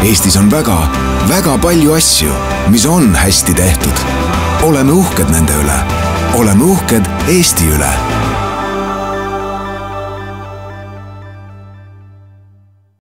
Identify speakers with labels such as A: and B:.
A: Eestis on väga palju asju, mis on hästi tehtud. Oleme uhked nende üle. Oleme uhked Eesti üle.